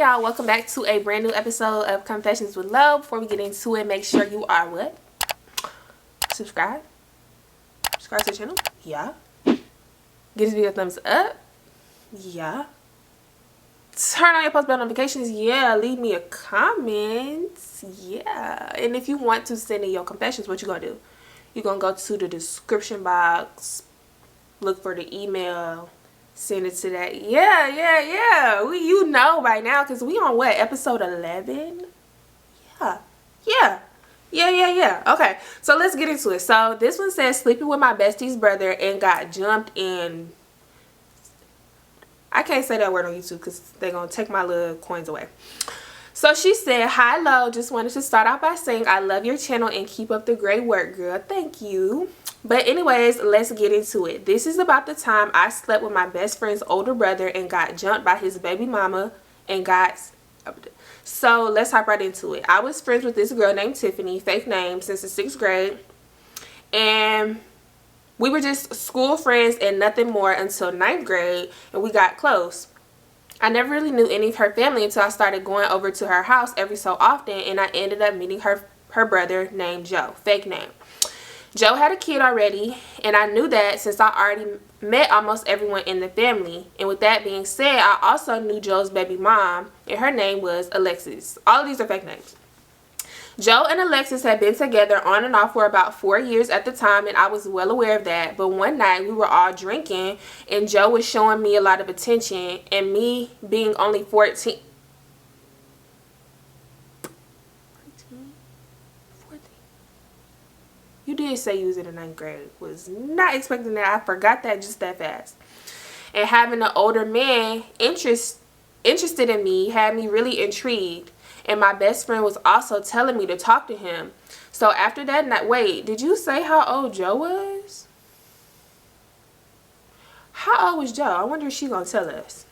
y'all, welcome back to a brand new episode of Confessions with Lo. Before we get into it, make sure you are what? Subscribe to the channel. Yeah. Give this video a thumbs up. Yeah. Turn on your post bell notifications. Yeah. Leave me a comment. Yeah. And if you want to send in your confessions, what you gonna do? You're gonna go to the description box, look for the email, send it to that. Yeah. You know by now, because we on what, episode 11? Yeah. Okay, so let's get into it. So this one says, sleeping with my bestie's brother and got jumped in. I can't say that word on YouTube because they're going to take my little coins away. So she said, hi Lo, just wanted to start out by saying I love your channel and keep up the great work, girl. Thank you. But anyways, let's get into it. This is about the time I slept with my best friend's older brother and got jumped by his baby mama and got... So let's hop right into it. I was friends with this girl named Tiffany, fake name, since the 6th grade. And we were just school friends and nothing more until 9th grade, and we got close. I never really knew any of her family until I started going over to her house every so often, and I ended up meeting her brother named Joe, fake name. Joe had a kid already, and I knew that since I already met almost everyone in the family. And with that being said, I also knew Joe's baby mom, and her name was Alexis. All of these are fake names. Joe and Alexis had been together on and off for about 4 years at the time, and I was well aware of that. But one night we were all drinking, and Joe was showing me a lot of attention, and me being only 14. You did say you was in the 9th grade. Was not expecting that. I forgot that just that fast. And having an older man interested in me had me really intrigued. And my best friend was also telling me to talk to him. So after that night, wait, did you say how old Joe was? How old was Joe? I wonder if she's gonna tell us.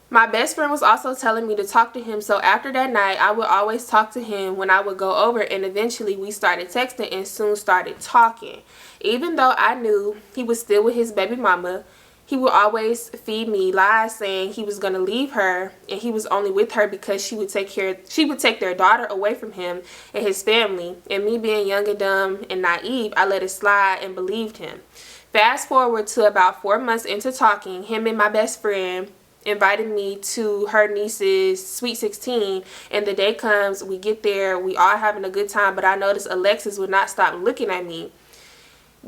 My best friend was also telling me to talk to him, so after that night, I would always talk to him when I would go over, and eventually we started texting and soon started talking. Even though I knew he was still with his baby mama, he would always feed me lies saying he was going to leave her and he was only with her because she would take their daughter away from him and his family. And me being young and dumb and naive, I let it slide and believed him. Fast forward to about 4 months into talking, him and my best friend invited me to her niece's sweet 16, and the day comes, we get there, we all having a good time, but I noticed Alexis would not stop looking at me.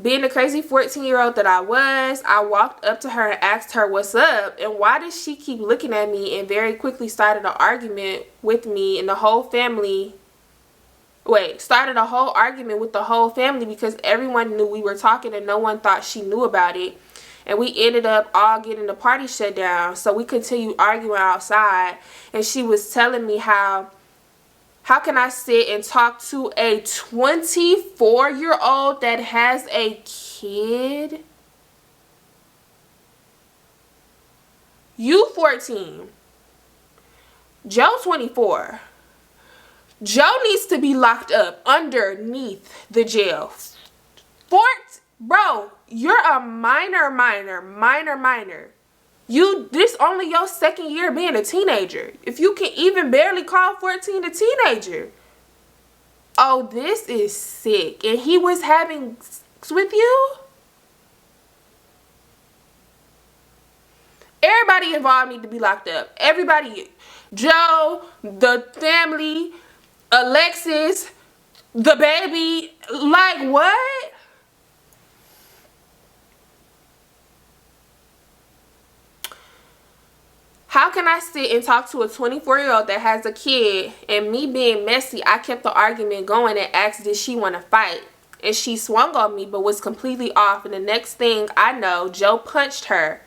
Being the crazy 14-year-old that I was, I walked up to her and asked her what's up and why does she keep looking at me, and very quickly started an argument with me and the whole family. Started a whole argument with the whole family because everyone knew we were talking and no one thought she knew about it. And we ended up all getting the party shut down. So we continued arguing outside. And she was telling me how can I sit and talk to a 24-year-old that has a kid? You 14. Joe 24. Joe needs to be locked up underneath the jail. Bro, you're a minor. This only your 2nd year being a teenager. If you can even barely call 14 a teenager. Oh, this is sick. And he was having sex with you? Everybody involved need to be locked up. Everybody. Joe, the family, Alexis, the baby. Like what? How can I sit and talk to a 24-year-old that has a kid, and me being messy, I kept the argument going and asked did she want to fight? And she swung on me but was completely off, and the next thing I know, Joe punched her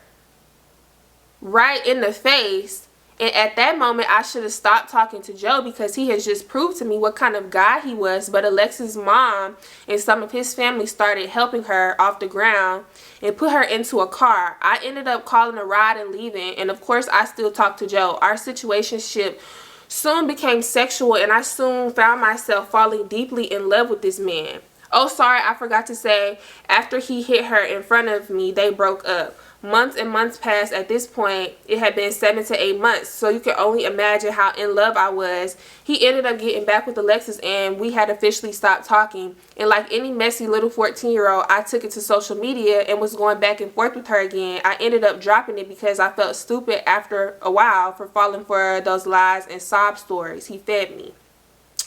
right in the face. And at that moment, I should have stopped talking to Joe because he has just proved to me what kind of guy he was. But Alexis' mom and some of his family started helping her off the ground and put her into a car. I ended up calling a ride and leaving. And of course, I still talk to Joe. Our situationship soon became sexual, and I soon found myself falling deeply in love with this man. Oh, sorry, I forgot to say, after he hit her in front of me, they broke up. Months and months passed. At this point, it had been 7 to 8 months. So you can only imagine how in love I was. He ended up getting back with Alexis, and we had officially stopped talking. And like any messy little 14-year-old, I took it to social media and was going back and forth with her again. I ended up dropping it because I felt stupid after a while for falling for those lies and sob stories he fed me.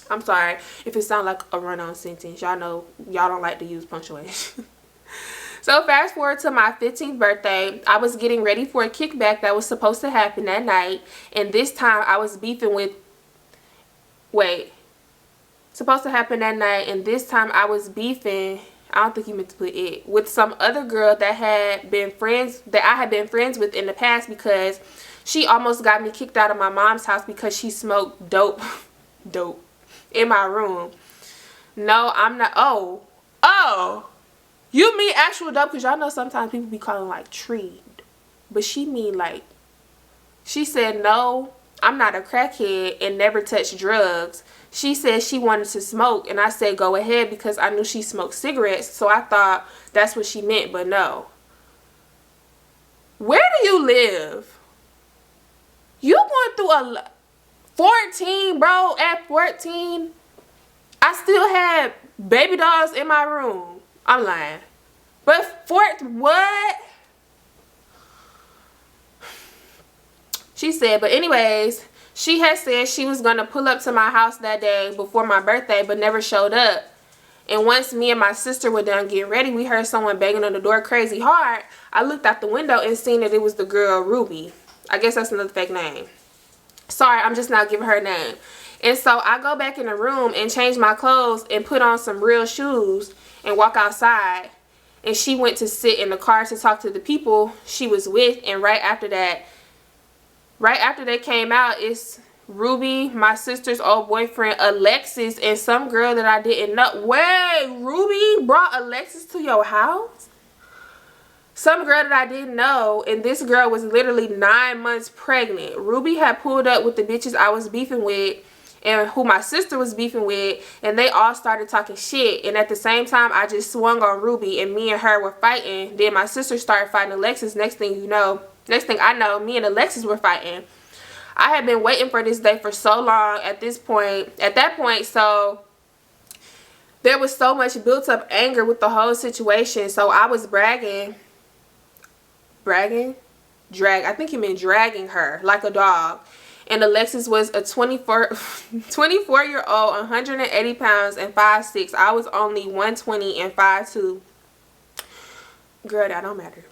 I'm sorry if it sounds like a run-on sentence. Y'all know y'all don't like to use punctuation. So fast forward to my 15th birthday. I was getting ready for a kickback that was supposed to happen that night. And this time I was beefing with... Supposed to happen that night. And this time I was beefing... I don't think you meant to put it. With some other girl that I had been friends with in the past, because she almost got me kicked out of my mom's house because she smoked dope in my room. No, I'm not. Oh, you mean actual dope? Because y'all know sometimes people be calling like tree, but she mean like, she said, no, I'm not a crackhead and never touched drugs. She said she wanted to smoke, and I said go ahead because I knew she smoked cigarettes, so I thought that's what she meant, but no. Where do you live? You going through a 14, bro. At 14, I still had baby dolls in my room. I'm lying. But what? She said, but anyways, she had said she was going to pull up to my house that day before my birthday, but never showed up. And once me and my sister were done getting ready, we heard someone banging on the door crazy hard. I looked out the window and seen that it was the girl Ruby. I guess that's another fake name. Sorry, I'm just not giving her a name. And so I go back in the room and change my clothes and put on some real shoes and walk outside. And she went to sit in the car to talk to the people she was with. And right after they came out, it's Ruby, my sister's old boyfriend, Alexis, and some girl that I didn't know. Wait, Ruby brought Alexis to your house? Some girl that I didn't know, and this girl was literally 9 months pregnant. Ruby had pulled up with the bitches I was beefing with and who my sister was beefing with, and they all started talking shit. And at the same time, I just swung on Ruby, and me and her were fighting. Then my sister started fighting Alexis. Next thing I know, me and Alexis were fighting. I had been waiting for this day for so long at that point, so there was so much built up anger with the whole situation. So I was I think he meant dragging her like a dog. And Alexis was a 24-year-old, 180 pounds and 5'6". I was only 120 and 5'2". Girl, that don't matter.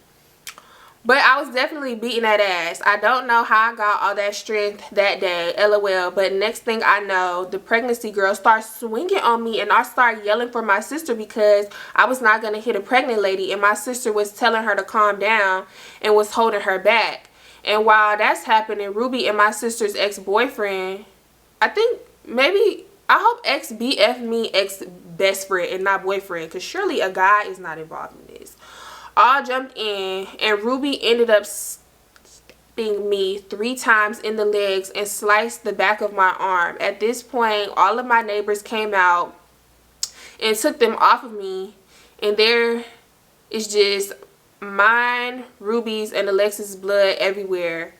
But I was definitely beating that ass. I don't know how I got all that strength that day, LOL. But next thing I know, the pregnancy girl starts swinging on me, and I started yelling for my sister because I was not going to hit a pregnant lady. And my sister was telling her to calm down and was holding her back. And while that's happening, Ruby and my sister's ex-boyfriend, I hope ex-BF mean ex-best friend and not boyfriend, because surely a guy is not involved in this, all jumped in, and Ruby ended up stabbing me 3 times in the legs and sliced the back of my arm. At this point, all of my neighbors came out and took them off of me, and there is just mine, Ruby's, and Alexis' blood everywhere,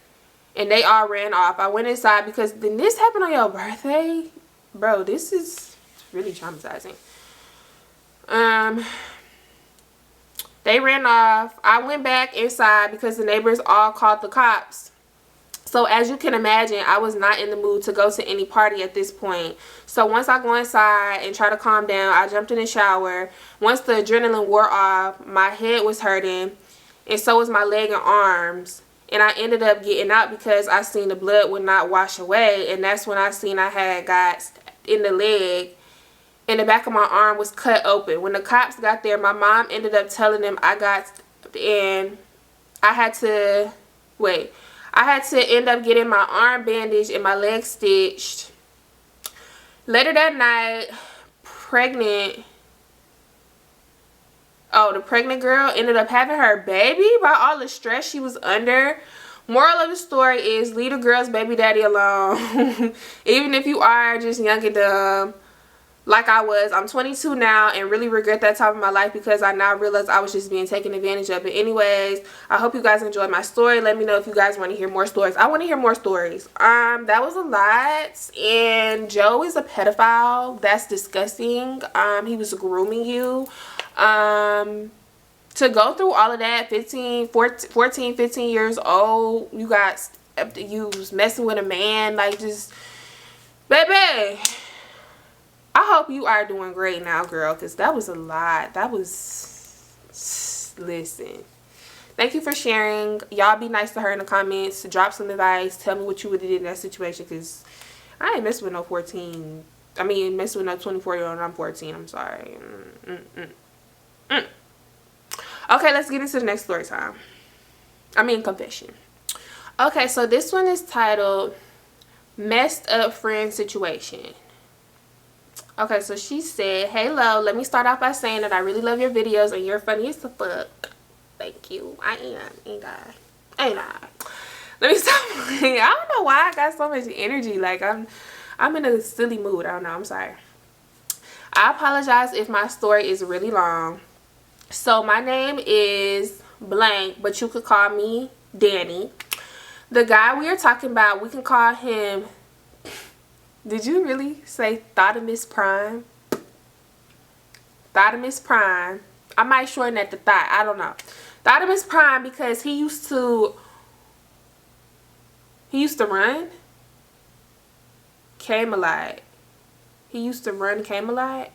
and they all ran off. I went inside because then this happened on your birthday? Bro, this is really traumatizing. They ran off. I went back inside because the neighbors all called the cops. So as you can imagine, I was not in the mood to go to any party at this point. So once I go inside and try to calm down, I jumped in the shower. Once the adrenaline wore off, my head was hurting, and so was my leg and arms. And I ended up getting out because I seen the blood would not wash away. And that's when I seen I had got stabbed in the leg, and the back of my arm was cut open. When the cops got there, my mom ended up telling them I got stabbed, and I had to end up getting my arm bandaged and my leg stitched. Later that night, the pregnant girl ended up having her baby by all the stress she was under. Moral of the story is leave the girl's baby daddy alone. Even if you are just young and dumb. like I was. I'm 22 now and really regret that time of my life because I now realize I was just being taken advantage of. But anyways, I hope you guys enjoyed my story. Let me know if you guys want to hear more stories. I want to hear more stories. That was a lot. And Joe is a pedophile. That's disgusting. He was grooming you. To go through all of that, 14, 15 years old, you was messing with a man, like, just, baby, I hope you are doing great now, girl, because that was a lot. That was, listen. Thank you for sharing. Y'all be nice to her in the comments. Drop some advice. Tell me what you would have did in that situation, because I ain't messing with no 14. I mean, messing with no 24-year-old and I'm 14. I'm sorry. Okay, let's get into the next story time. Confession. Okay, so this one is titled Messed Up Friend Situation. Okay, so she said, "Hey, Lo, let me start off by saying that I really love your videos and you're funny as the fuck." Thank you. I am, ain't I? Ain't I? Let me stop playing. I don't know why I got so much energy. Like, I'm in a silly mood. I don't know. I'm sorry. I apologize if my story is really long. So, my name is blank, but you could call me Danny. The guy we are talking about, we can call him... Did you really say Thotimus Prime? Thotimus Prime. I might shorten that to Thought. I don't know. Thotimus Prime, because he used to run Camelot. He used to run Camelot.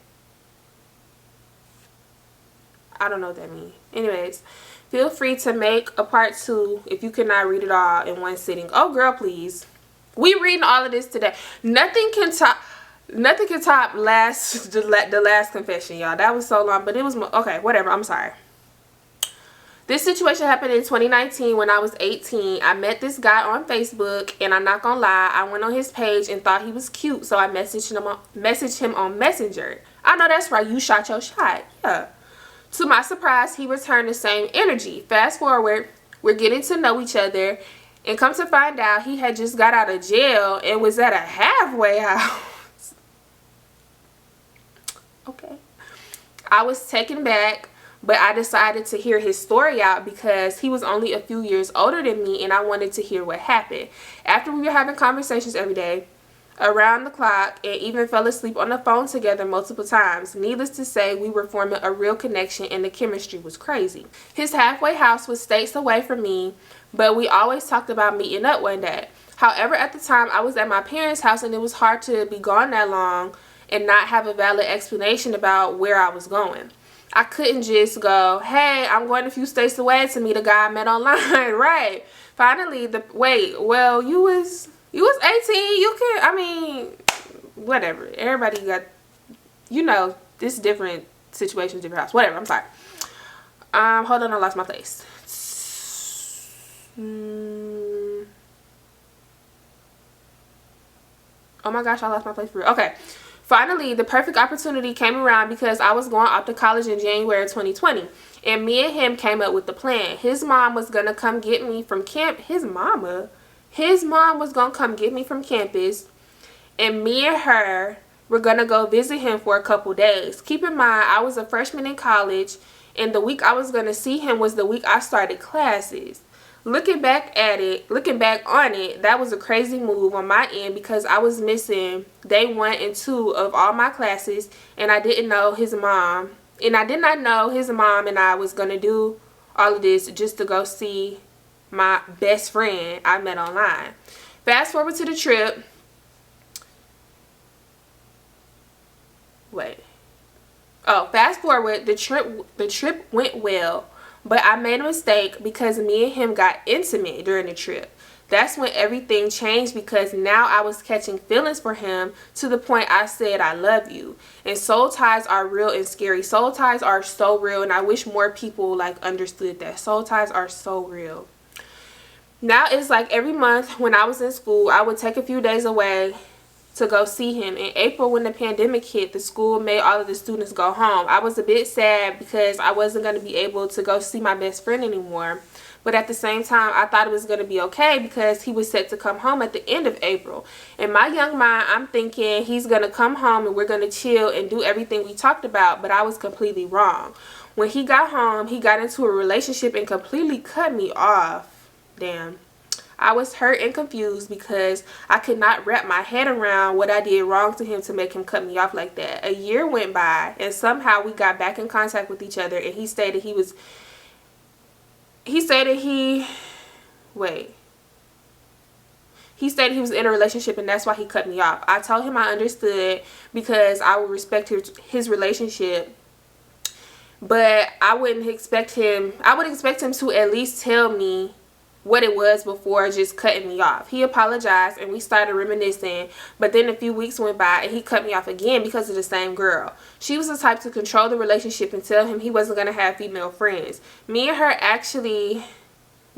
I don't know what that means. Anyways, feel free to make a part 2 if you cannot read it all in one sitting. Oh, girl, please. We reading all of this today. Nothing can top the last confession, y'all. That was so long, but it was okay, whatever. I'm sorry. This situation happened in 2019 when I was 18. I met this guy on Facebook, and I'm not gonna lie, I went on his page and thought he was cute, so I messaged him on Messenger. I know that's right, you shot your shot. Yeah. To my surprise, he returned the same energy. Fast forward, we're getting to know each other, and come to find out, he had just got out of jail and was at a halfway house. Okay. I was taken back, but I decided to hear his story out because he was only a few years older than me, and I wanted to hear what happened. After we were having conversations every day, around the clock, and even fell asleep on the phone together multiple times. Needless to say, we were forming a real connection and the chemistry was crazy. His halfway house was states away from me, but we always talked about meeting up one day. However, at the time, I was at my parents' house and it was hard to be gone that long and not have a valid explanation about where I was going. I couldn't just go, "Hey, I'm going a few states away to meet a guy I met online." Right. Finally, well, you was 18, you could, I mean, whatever. Everybody got, this different situations, different house. Whatever, I'm sorry. Hold on, I lost my place. Oh my gosh, I lost my place for real. Okay. Finally, the perfect opportunity came around because I was going off to college in January 2020. And me and him came up with the plan. His mom was going to come get me from camp. His mom was going to come get me from campus, and me and her were going to go visit him for a couple days. Keep in mind, I was a freshman in college, and the week I was going to see him was the week I started classes. Looking back on it, that was a crazy move on my end because I was missing day 1 and 2 of all my classes, and I didn't know his mom. And I did not know his mom and I was going to do all of this just to go see my best friend I met online. Fast forward to the trip. Fast forward, the trip went well, but I made a mistake because me and him got intimate during the trip. That's when everything changed because now I was catching feelings for him to the point I said I love you. And soul ties are real and scary. Soul ties are so real, and I wish more people understood that. Soul ties are so real. Now it's like every month when I was in school, I would take a few days away to go see him. In April, when the pandemic hit, the school made all of the students go home. I was a bit sad because I wasn't going to be able to go see my best friend anymore. But at the same time, I thought it was going to be okay because he was set to come home at the end of April. In my young mind, I'm thinking he's going to come home and we're going to chill and do everything we talked about, but I was completely wrong. When he got home, he got into a relationship and completely cut me off. Damn. I was hurt and confused because I could not wrap my head around what I did wrong to him to make him cut me off like that. A year went by and somehow we got back in contact with each other, and he stated he was in a relationship and that's why he cut me off. I told him I understood because I would respect his relationship, but I would expect him to at least tell me what it was before just cutting me off. He apologized and we started reminiscing, but then a few weeks went by and he cut me off again because of the same girl. She was the type to control the relationship and tell him he wasn't going to have female friends. Me and her actually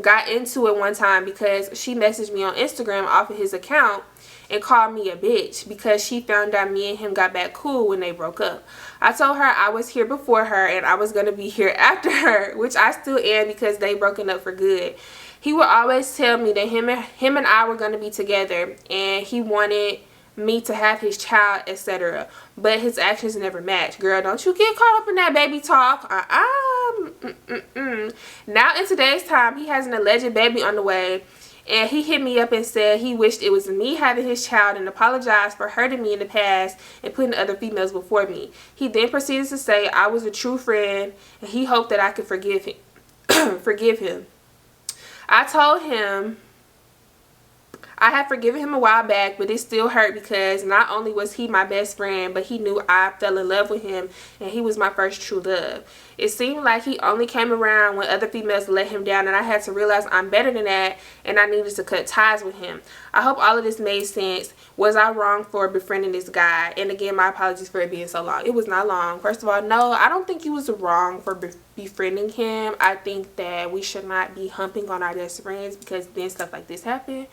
got into it one time because she messaged me on Instagram off of his account and called me a bitch because she found out me and him got back cool when they broke up. I told her I was here before her and I was going to be here after her, which I still am because they broken up for good. He would always tell me that him and I were going to be together and he wanted me to have his child, etc. But his actions never matched. Girl, don't you get caught up in that baby talk. Now in today's time, he has an alleged baby on the way, and he hit me up and said he wished it was me having his child and apologized for hurting me in the past and putting other females before me. He then proceeded to say I was a true friend and he hoped that I could forgive him. I told him I had forgiven him a while back, but it still hurt because not only was he my best friend, but he knew I fell in love with him and he was my first true love. It seemed like he only came around when other females let him down, and I had to realize I'm better than that and I needed to cut ties with him. I hope all of this made sense. Was I wrong for befriending this guy? And again, my apologies for it being so long. It was not long. First of all, no, I don't think you was wrong for befriending him. I think that we should not be humping on our best friends because then stuff like this happen.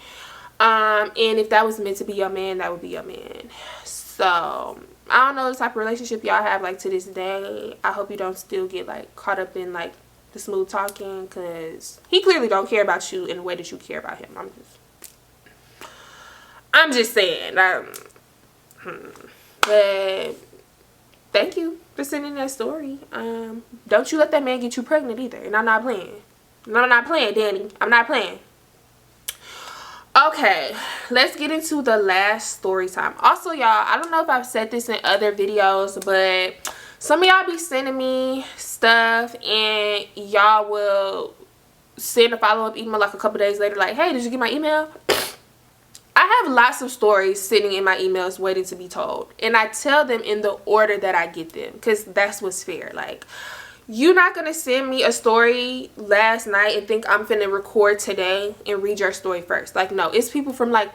And if that was meant to be your man, that would be your man. So I don't know the type of relationship y'all have like to this day. I hope you don't still get like caught up in like the smooth talking, because he clearly don't care about you in the way that you care about him. I'm just saying. But thank you for sending that story. Don't you let that man get you pregnant either. And I'm not playing. No, I'm not playing, Danny. I'm not playing. Okay, let's get into the last story time. Also, y'all, I don't know if I've said this in other videos, but some of y'all be sending me stuff and y'all will send a follow-up email like a couple days later like, hey, did you get my email? I have lots of stories sitting in my emails waiting to be told, and I tell them in the order that I get them because that's what's fair. Like, you're not going to send me a story last night and think I'm finna record today and read your story first. Like, no, it's people from like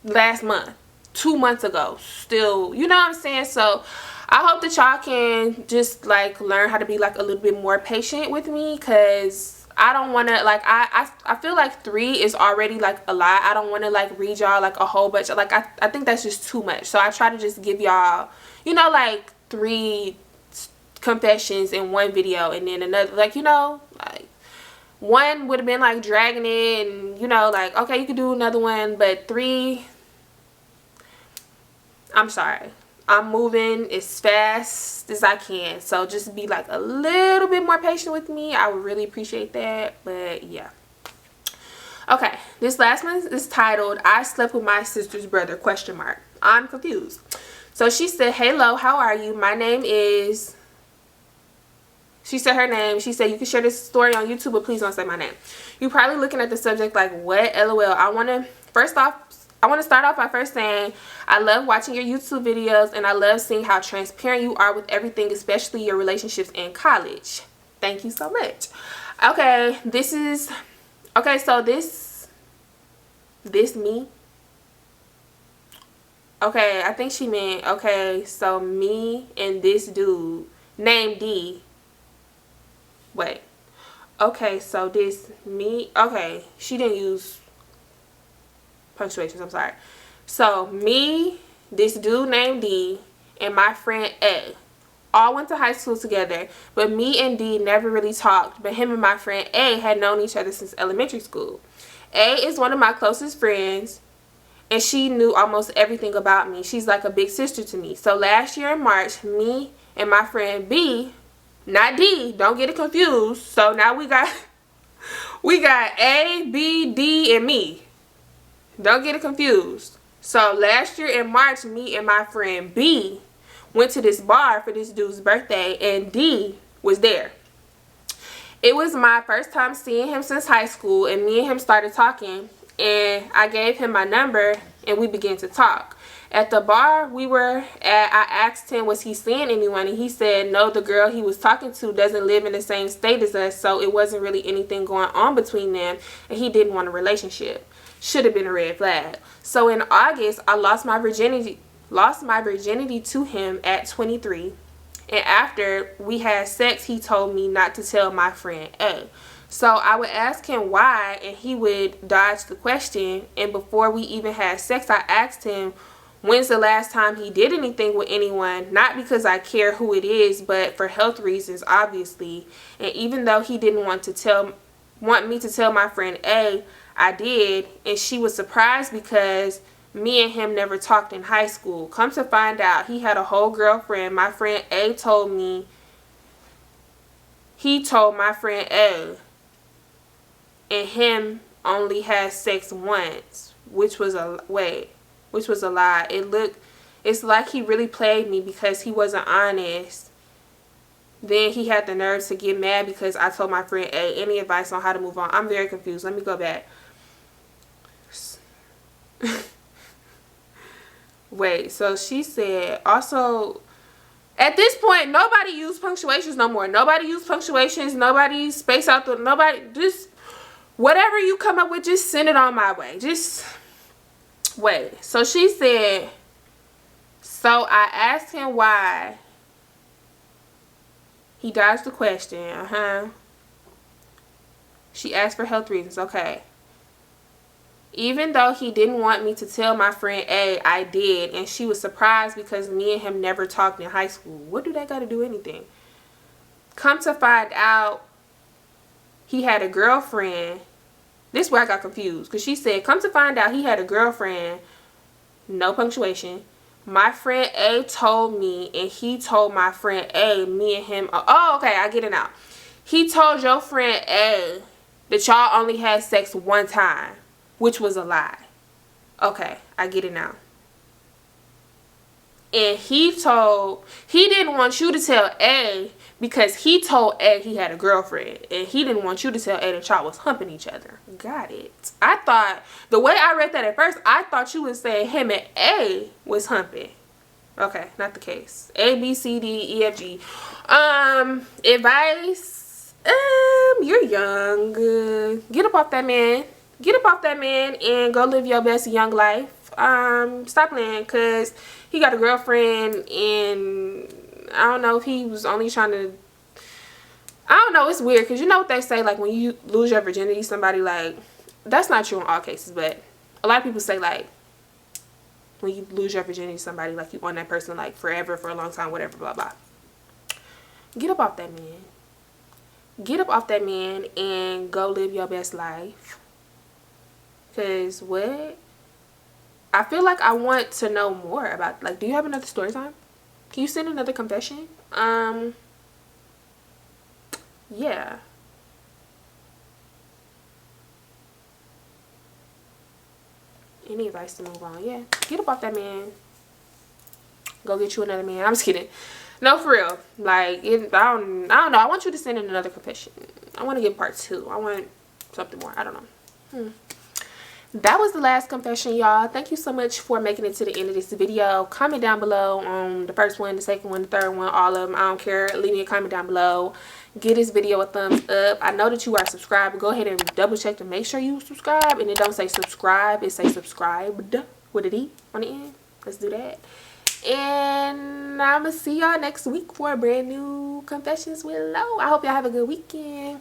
last month, 2 months ago still, you know what I'm saying? So I hope that y'all can just like learn how to be like a little bit more patient with me, because I don't want to like, I feel like 3 is already like a lot. I don't want to like read y'all like a whole bunch of, like, I think that's just too much. So I try to just give y'all, you know, like 3 confessions in one video, and then another, like, you know, like one would have been like dragging it, and you know, like, okay, you could do another one, but 3, I'm sorry, I'm moving as fast as I can, so just be like a little bit more patient with me. I would really appreciate that. But yeah, okay, this last one is titled I slept with my sister's brother ? I'm confused. So she said, hey Lo, how are you? My name is, she said her name. She said, you can share this story on YouTube, but please don't say my name. You're probably looking at the subject like, what? LOL. I want to start off by first saying I love watching your YouTube videos, and I love seeing how transparent you are with everything, especially your relationships in college. Thank you so much. Okay, so this me. Okay, I think she meant, okay, so me and this dude named D. Wait, okay, so this me, okay, she didn't use punctuations, I'm sorry. So me, this dude named D, and my friend A all went to high school together, but me and D never really talked, but him and my friend A had known each other since elementary school. A is one of my closest friends, and she knew almost everything about me. She's like a big sister to me. So last year in March, me and my friend B, not D, don't get it confused. So now we got A, B, D, and me. Don't get it confused. So last year in March, me and my friend B went to this bar for this dude's birthday, and D was there. It was my first time seeing him since high school, and me and him started talking, and I gave him my number and we began to talk. At the bar we were at, I asked him, was he seeing anyone, and he said no, the girl he was talking to doesn't live in the same state as us, so it wasn't really anything going on between them, and he didn't want a relationship. Should have been a red flag. So in August, I lost my virginity to him at 23, and after we had sex, he told me not to tell my friend A. So I would ask him why, and he would dodge the question. And before we even had sex, I asked him when's the last time he did anything with anyone, not because I care who it is, but for health reasons, obviously. And even though he didn't want me to tell my friend A, I did, and she was surprised because me and him never talked in high school. Come to find out, he had a whole girlfriend. My friend A told me he told my friend A, and him only had sex once, which was a lie. It's like he really played me because he wasn't honest. Then he had the nerve to get mad because I told my friend A. Any advice on how to move on? I'm very confused. Let me go back. Wait, so she said also, at this point, nobody use punctuations no more. Nobody use punctuations. Nobody space out the, nobody, just whatever you come up with, just send it on my way. Just wait. So she said, so I asked him why. He dodged the question. She asked for health reasons. Okay. Even though he didn't want me to tell my friend A, I did. And she was surprised because me and him never talked in high school. What do that got to do anything? Come to find out, he had a girlfriend. This is where I got confused. Because she said, come to find out, he had a girlfriend. No punctuation. My friend A told me, and he told my friend A, me and him. Oh, okay, I get it now. He told your friend A that y'all only had sex one time, which was a lie. Okay, I get it now. And he didn't want you to tell A because he told A he had a girlfriend. And he didn't want you to tell A that y'all was humping each other. Got it. I thought, the way I read that at first, I thought you was saying him and A was humping. Okay, not the case. A, B, C, D, E, F, G. Advice. You're young. Get up off that man. Get up off that man and go live your best young life. Stop playing, because he got a girlfriend, and I don't know if he was only trying to, I don't know, it's weird, because you know what they say, like, when you lose your virginity, somebody, like, that's not true in all cases, but a lot of people say, like, when you lose your virginity to somebody, like, you want that person, like, forever, for a long time, whatever, blah, blah. Get up off that man. Get up off that man and go live your best life. Because what? I feel like I want to know more about, like, do you have another story time? Can you send another confession? Yeah. Any advice to move on? Yeah. Get up off that man. Go get you another man. I'm just kidding. No, for real. Like, I don't know. I want you to send in another confession. I want to get part 2. I want something more. I don't know. That was the last confession, y'all. Thank you so much for making it to the end of this video. Comment down below on the first one, the second one, the third one, all of them. I don't care. Leave me a comment down below. Give this video a thumbs up. I know that you are subscribed. Go ahead and double check to make sure you subscribe. And it don't say subscribe. It say subscribed with an E on the end. Let's do that. And I'm going to see y'all next week for a brand new Confessions with Lo. I hope y'all have a good weekend.